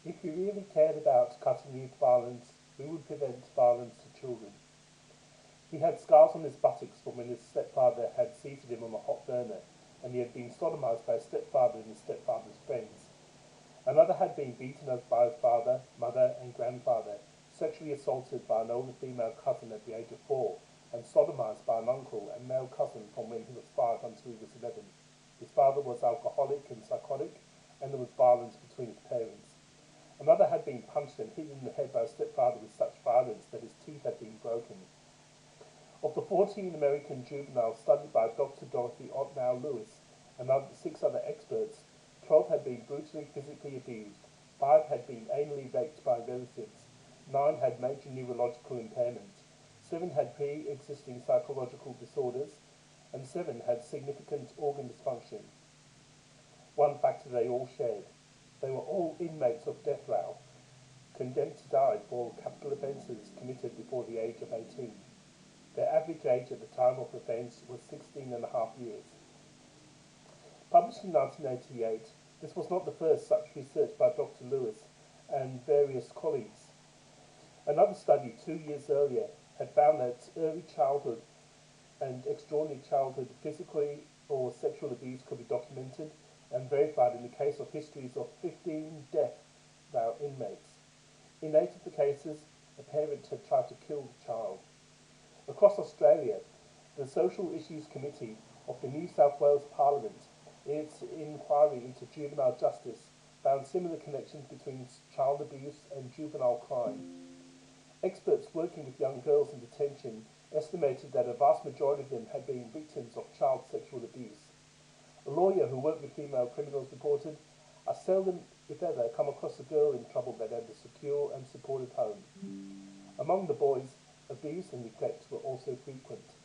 If we really cared about cutting youth violence, we would prevent violence to children. He had scars on his buttocks from when his stepfather had seated him on a hot burner, and he had been sodomized by his stepfather and his stepfather's friends. Another had been beaten by his father, mother, and grandfather, sexually assaulted by an older female cousin at the age of 4, and sodomized by an uncle and male cousin from when he was 5 until he was 11. His father was alcoholic and psychotic, and there was violence between his parents. Another had been punched and hit in the head by his stepfather with such violence that his teeth had been broken. Of the 14 American juveniles studied by Dr. Dorothy Otnow Lewis and 6 other experts, 12 had been brutally physically abused, 5 had been anally raped by relatives, 9 had major neurological impairment, 7 had pre-existing psychological disorders, and 7 had significant organ dysfunction. One factor they all shared: they were all inmates of death row, condemned to die for capital offences committed before the age of 18. Their average age at the time of offence was 16.5 years. Published in 1988, this was not the first such research by Dr. Lewis and various colleagues. Another study 2 years earlier had found that early childhood and extraordinary childhood physical or sexual abuse could be documented and verified in the case of histories of 15 death row inmates. In 8 of the cases, a parent had tried to kill the child. Across Australia, the Social Issues Committee of the New South Wales Parliament, in its inquiry into juvenile justice, found similar connections between child abuse and juvenile crime. Experts working with young girls in detention estimated that a vast majority of them had been victims of child sexual abuse. A lawyer who worked with female criminals reported, "I seldom, if ever, come across a girl in trouble that had a secure and supportive home." Among the boys, abuse and neglect were also frequent.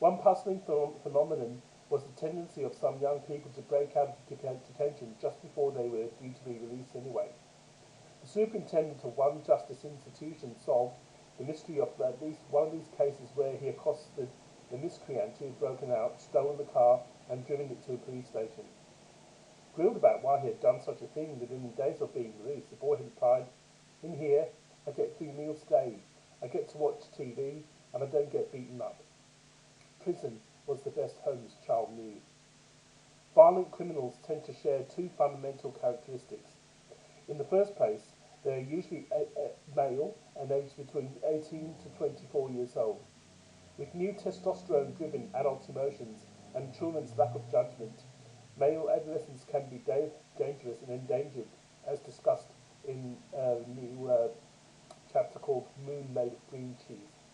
One puzzling phenomenon was the tendency of some young people to break out of detention just before they were due to be released anyway. The superintendent of one justice institution solved the mystery of at least one of these cases where he accosted the miscreant who had broken out, stolen the car, and driven it to a police station. Grilled about why he had done such a thing within days of being released, the boy had replied, "In here, I get 3 meals a day. I get to watch TV, and I don't get beaten up." Prison was the best home his child knew. Violent criminals tend to share 2 fundamental characteristics. In the first place, they are usually male and aged between 18 to 24 years old. With new testosterone-driven adult emotions and children's lack of judgment, male adolescents can be dangerous and endangered, as discussed in a new chapter called Moon Made of Green Cheese.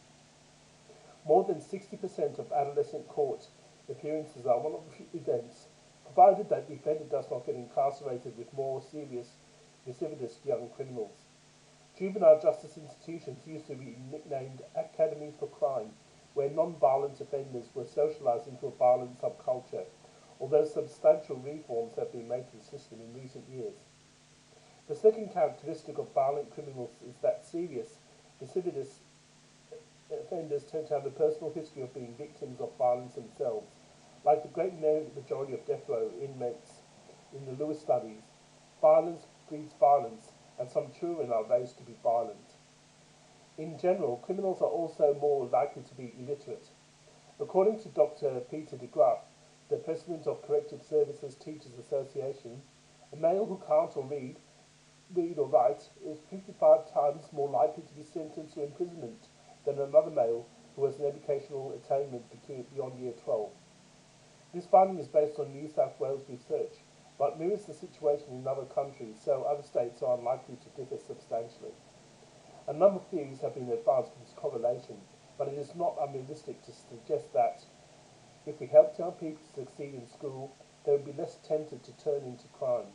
More than 60% of adolescent court appearances are one-off events, provided that the offender does not get incarcerated with more serious recidivist young criminals. Juvenile justice institutions used to be nicknamed academies for crime, where non-violent offenders were socialized into a violent subculture, although substantial reforms have been made to the system in recent years. The second characteristic of violent criminals is that serious recidivist offenders tend to have a personal history of being victims of violence themselves. Like the great majority of death row inmates in the Lewis studies, violence breeds violence, and some children are raised to be violent. In general, criminals are also more likely to be illiterate. According to Dr. Peter de Graaf, the president of Corrective Services Teachers Association, a male who can't read or write is 55 times more likely to be sentenced to imprisonment than another male who has an educational attainment beyond year 12. This finding is based on New South Wales research, but mirrors the situation in other countries, so other states are unlikely to differ substantially. A number of theories have been advanced for this correlation, but it is not unrealistic to suggest that if we helped young people to succeed in school, they would be less tempted to turn into crime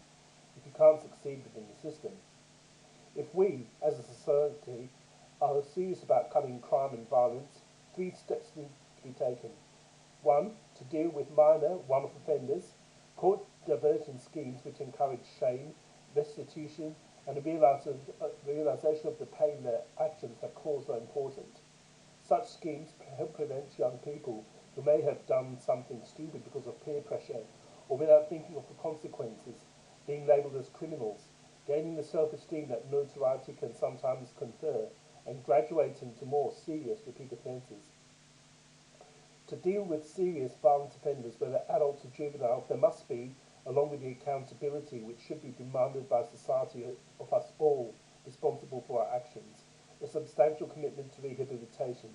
if you can't succeed within the system. If we, as a society, are serious about cutting crime and violence, 3 steps need to be taken. 1. To deal with minor one-off offenders, court diversion schemes which encourage shame, restitution, and a realization of the pain their actions have caused are important. Such schemes help prevent young people who may have done something stupid because of peer pressure or without thinking of the consequences, being labelled as criminals, gaining the self-esteem that notoriety can sometimes confer, and graduating to more serious repeat offences. To deal with serious violent offenders, whether adult or juvenile, there must be, along with the accountability which should be demanded by society of us all responsible for our actions, a substantial commitment to rehabilitation.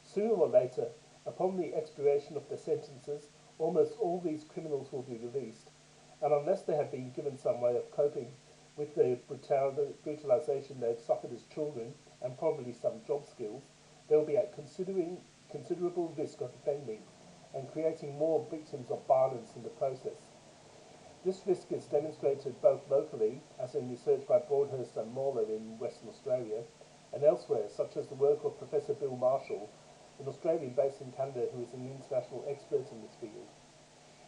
Sooner or later, upon the expiration of their sentences, almost all these criminals will be released, and unless they have been given some way of coping with the brutalization they have suffered as children, and probably some job skills, they will be at considerable risk of offending and creating more victims of violence in the process. This risk is demonstrated both locally, as in research by Broadhurst and Mauler in Western Australia, and elsewhere, such as the work of Professor Bill Marshall, an Australian based in Canada who is an international expert in this field.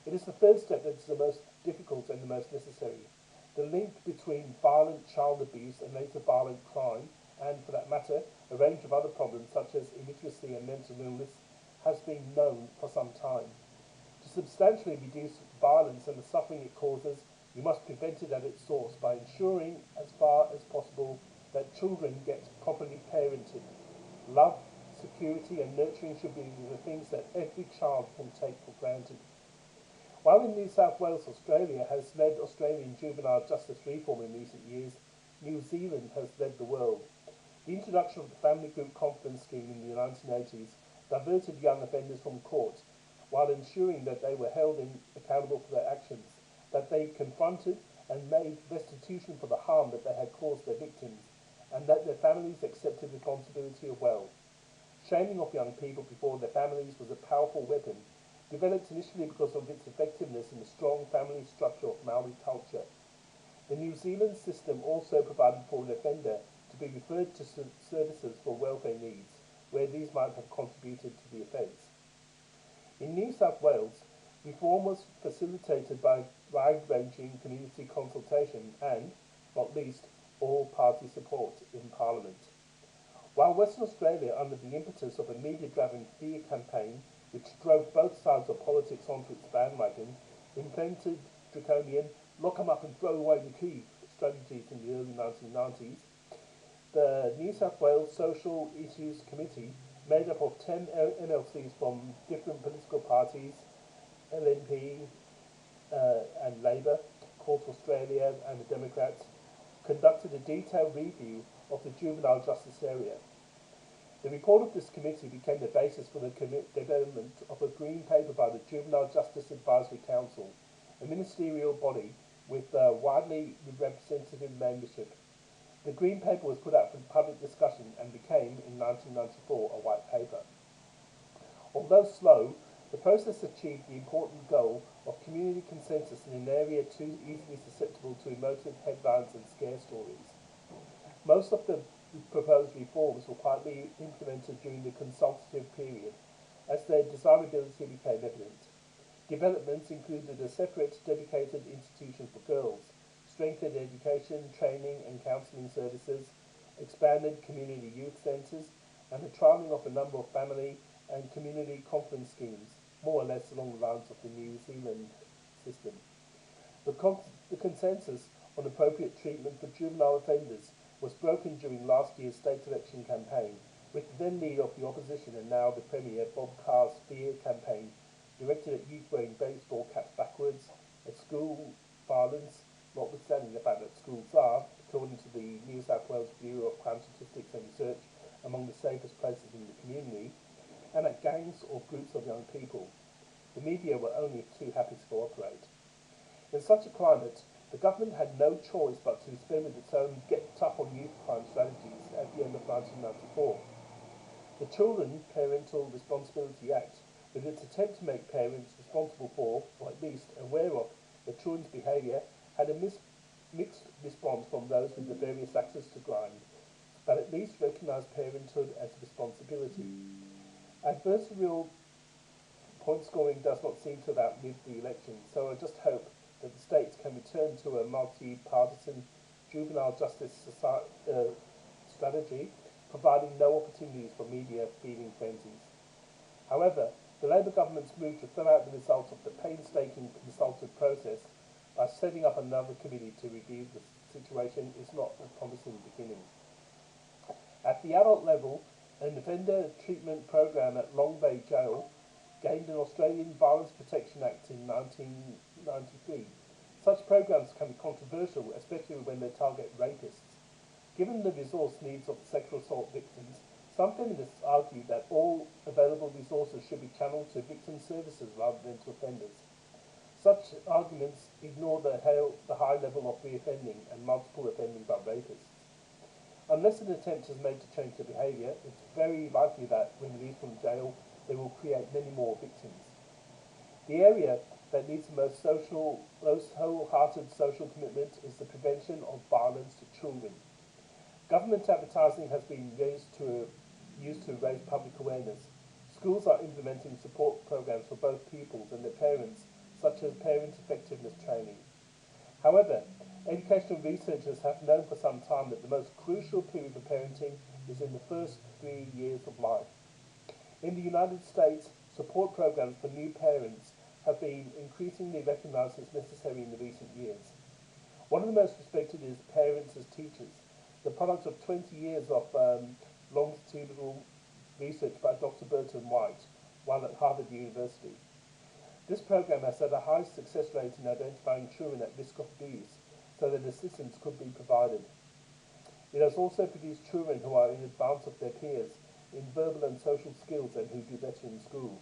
It is the third step that is the most difficult and the most necessary. The link between violent child abuse and later violent crime, and for that matter, a range of other problems such as illiteracy and mental illness, has been known for some time. To substantially reduce violence and the suffering it causes, we must prevent it at its source by ensuring, as far as possible, that children get properly parented. Love, security and nurturing should be the things that every child can take for granted. While in New South Wales, Australia has led Australian juvenile justice reform in recent years, New Zealand has led the world. The introduction of the Family Group Confidence Scheme in the 1980s diverted young offenders from court while ensuring that they were held accountable for their actions, that they confronted and made restitution for the harm that they had caused their victims, and that their families accepted responsibility as well. Shaming of young people before their families was a powerful weapon, developed initially because of its effectiveness in the strong family structure of Maori culture. The New Zealand system also provided for an offender to be referred to services for welfare needs, where these might have contributed to the offence. In New South Wales, reform was facilitated by wide-ranging community consultation and, not least, all-party support in Parliament. While Western Australia, under the impetus of a media-driven fear campaign which drove both sides of politics onto its bandwagon, implemented draconian lock 'em up and throw away the key strategies in the early 1990s, the New South Wales Social Issues Committee, made up of 10 MLCs from different political parties, LNP and Labour, Court Australia and the Democrats, conducted a detailed review of the juvenile justice area. The report of this committee became the basis for the development of a green paper by the Juvenile Justice Advisory Council, a ministerial body with widely representative membership. The green paper was put out for public discussion and became, in 1994, a white paper. Although slow, the process achieved the important goal of community consensus in an area too easily susceptible to emotive headlines and scare stories. Most of the proposed reforms were quietly implemented during the consultative period, as their desirability became evident. Developments included a separate, dedicated institution for girls, strengthened education, training and counselling services, expanded community youth centres, and the trialling of a number of family and community confidence schemes, more or less along the lines of the New Zealand system. The consensus on appropriate treatment for juvenile offenders was broken during last year's state election campaign, with the then leader of the opposition and now the Premier, Bob Carr's fear campaign, directed at youth wearing baseball caps backwards, at school violence, notwithstanding the fact that schools are, according to the New South Wales Bureau of Crime Statistics and Research, among the safest places in the community, and at gangs or groups of young people. The media were only too happy to cooperate. In such a climate, the government had no choice but to experiment its own Get Tough on Youth crime strategies at the end of 1994. The Children Parental Responsibility Act, with its attempt to make parents responsible for, or at least aware of, their children's behaviour, had a mixed response from those with the various axes to grind, but at least recognised parenthood as a responsibility. Adversarial point scoring does not seem to have outlived the election, so I just hope that the states can return to a multi-partisan juvenile justice strategy, providing no opportunities for media feeding frenzies. However, the Labour government's move to throw out the results of the painstaking consultative process by setting up another committee to review the situation is not a promising beginning. At the adult level, an offender treatment program at Long Bay Jail gained an Australian Violence Protection Act in 1993. Such programs can be controversial, especially when they target rapists. Given the resource needs of sexual assault victims, some feminists argue that all available resources should be channeled to victim services rather than to offenders. Such arguments ignore the high level of reoffending and multiple offending by rapists. Unless an attempt is made to change their behaviour, it's very likely that when released from jail, they will create many more victims. The area that needs the most wholehearted social commitment is the prevention of violence to children. Government advertising has been used to raise public awareness. Schools are implementing support programs for both pupils and their parents, such as parent effectiveness training. However, educational researchers have known for some time that the most crucial period for parenting is in the first 3 years of life. In the United States, support programs for new parents have been increasingly recognized as necessary in the recent years. One of the most respected is Parents as Teachers, the product of 20 years of longitudinal research by Dr. Burton White while at Harvard University. This program has had a high success rate in identifying children at risk of abuse so that assistance could be provided. It has also produced children who are in advance of their peers in verbal and social skills and who do better in school.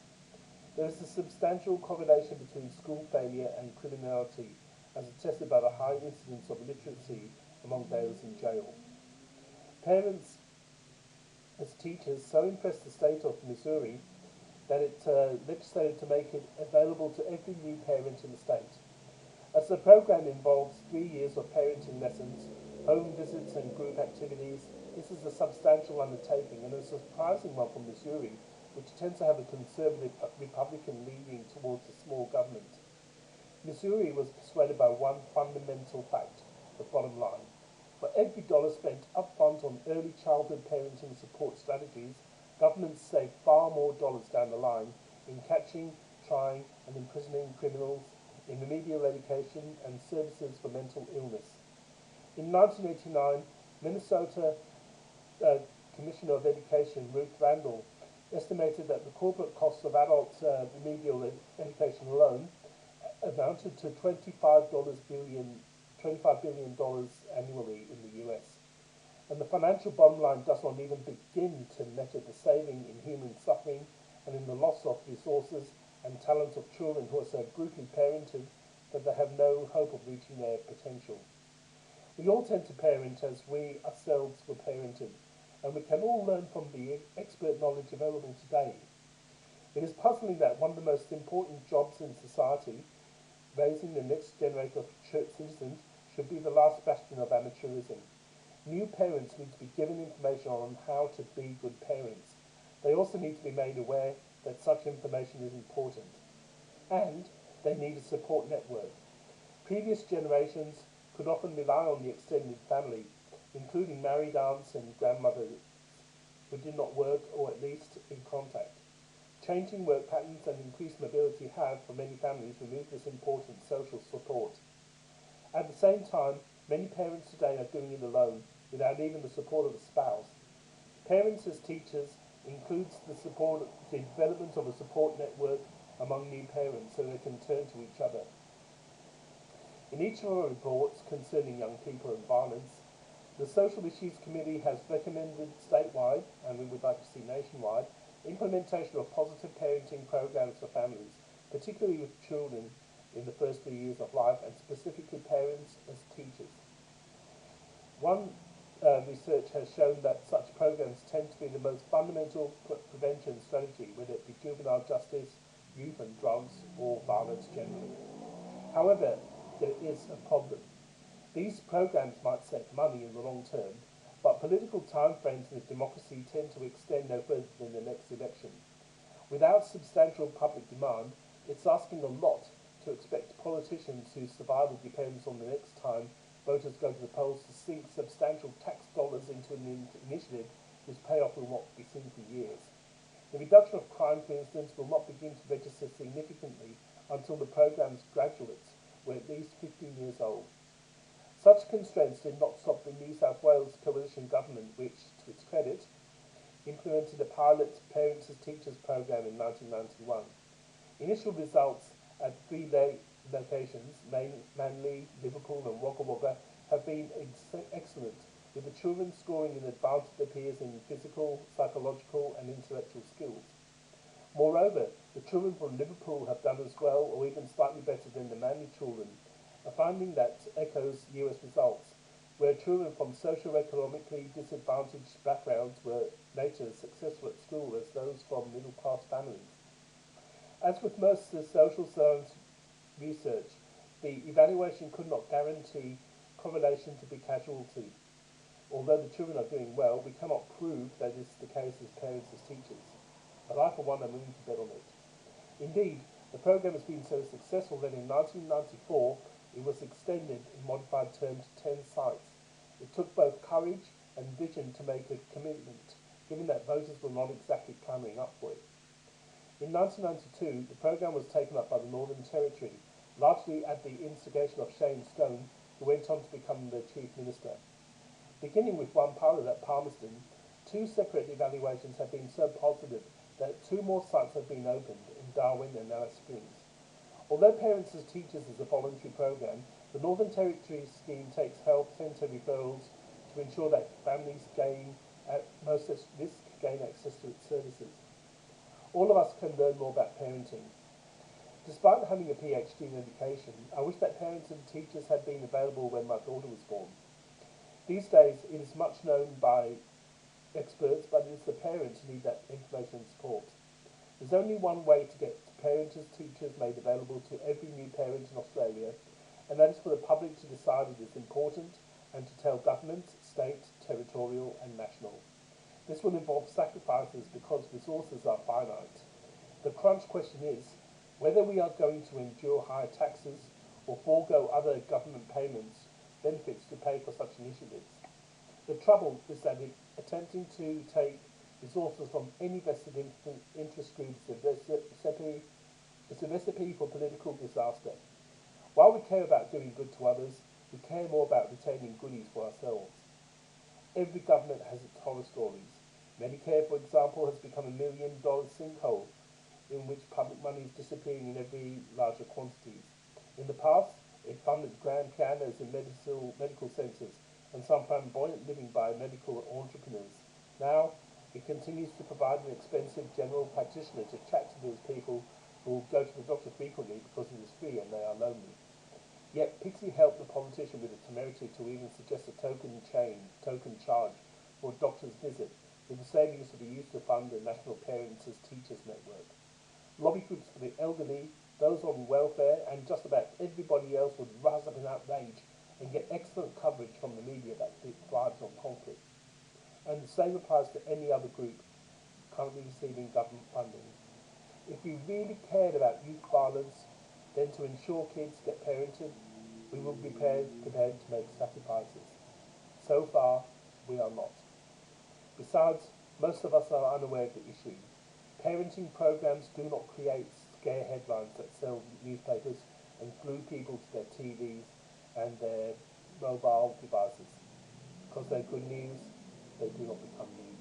There is a substantial correlation between school failure and criminality, as attested by the high incidence of illiteracy among those in jail. Parents as teachers so impressed the state of Missouri that it legislated to make it available to every new parent in the state. As the program involves 3 years of parenting lessons, home visits and group activities, this is a substantial undertaking and a surprising one for Missouri, which tends to have a conservative Republican leaning towards a small government. Missouri was persuaded by one fundamental fact, the bottom line. For every dollar spent upfront on early childhood parenting support strategies, governments save far more dollars down the line in catching, trying and imprisoning criminals, in remedial education and services for mental illness. In 1989, Minnesota Commissioner of Education Ruth Randall estimated that the corporate costs of adult remedial education alone amounted to $25 billion annually in the US. And the financial bottom line does not even begin to measure the saving in human suffering and in the loss of resources and talent of children who are so brutally parented that they have no hope of reaching their potential. We all tend to parent as we ourselves were parented, and we can all learn from the expert knowledge available today. It is puzzling that one of the most important jobs in society, raising the next generation of citizens, should be the last bastion of amateurism. New parents need to be given information on how to be good parents. They also need to be made aware that such information is important. And they need a support network. Previous generations could often rely on the extended family, including married aunts and grandmothers who did not work or at least in contact. Changing work patterns and increased mobility have, for many families, removed this important social support. At the same time, many parents today are doing it alone, without even the support of a spouse. Parents as Teachers includes the development of a support network among new parents so they can turn to each other. In each of our reports concerning young people and violence, the Social Issues Committee has recommended statewide, and we would like to see nationwide, implementation of positive parenting programs for families, particularly with children in the first 3 years of life, and specifically parents as teachers. One research has shown that such programs tend to be the most fundamental prevention strategy, whether it be juvenile justice, youth and drugs, or violence generally. However, there is a problem. These programs might save money in the long term, but political timeframes in a democracy tend to extend no further than the next election. Without substantial public demand, it's asking a lot to expect politicians whose survival depends on the next time voters go to the polls to sink substantial tax dollars into an initiative whose payoff will not be seen for years. The reduction of crime, for instance, will not begin to register significantly until the program's graduates, were at least 15 years old. Such constraints did not stop the New South Wales coalition government, which, to its credit, implemented a pilot Parents as Teachers program in 1991. Initial results at three locations, Manly, Liverpool and Wagga Wagga, have been excellent, with the children scoring in advance of their peers in physical, psychological and intellectual skills. Moreover, the children from Liverpool have done as well or even slightly better than the Manly children, a finding that echoes US results, where children from socio-economically disadvantaged backgrounds were later as successful at school as those from middle-class families. As with most of the social science research, the evaluation could not guarantee correlation to be causality. Although the children are doing well, we cannot prove that this is the case as parents as teachers. But I, for one, am willing to bet on it. Indeed, the program has been so successful that in 1994 it was extended in modified terms to 10 sites. It took both courage and vision to make a commitment, given that voters were not exactly clamouring up for it. In 1992, the program was taken up by the Northern Territory, largely at the instigation of Shane Stone, who went on to become the Chief Minister. Beginning with one pilot at Palmerston, two separate evaluations have been so positive that two more sites have been opened in Darwin and Alice Springs. Although Parents as Teachers is a voluntary program, the Northern Territory scheme takes health centre referrals to ensure that families most at risk gain access to its services. All of us can learn more about parenting. Despite having a PhD in education, I wish that Parents and Teachers had been available when my daughter was born. These days, it is much known by experts, but it is the parents who need that information and support. There's only one way to get Parents as Teachers made available to every new parent in Australia, and that is for the public to decide it is important and to tell government, state, territorial and national. This will involve sacrifices because resources are finite. The crunch question is whether we are going to endure higher taxes or forego other government benefits to pay for such initiatives. The trouble is that attempting to take resources from any vested interest group is a recipe for political disaster. While we care about doing good to others, we care more about retaining goodies for ourselves. Every government has its horror stories. Medicare, for example, has become $1 million sinkhole in which public money is disappearing in every larger quantities. In the past, it funded grand pianos in medical centres and some flamboyant living by medical entrepreneurs. Now, it continues to provide an expensive general practitioner to chat to those people who go to the doctor frequently because it is free and they are lonely. Yet Pixie helped the politician with the temerity to even suggest a token charge for a doctor's visit, with the savings to be used to fund the National Parents as Teachers Network. Lobby groups for the elderly, those on welfare, and just about everybody else would rise up in outrage and get excellent coverage from the media that thrives on conflict. And the same applies to any other group currently receiving government funding. If we really cared about youth violence, then to ensure kids get parented, we will be prepared to make sacrifices. So far, we are not. Besides, most of us are unaware of the issue. Parenting programs do not create scare headlines that sell newspapers and glue people to their TVs and their mobile devices. Because they're good news, they do not become news.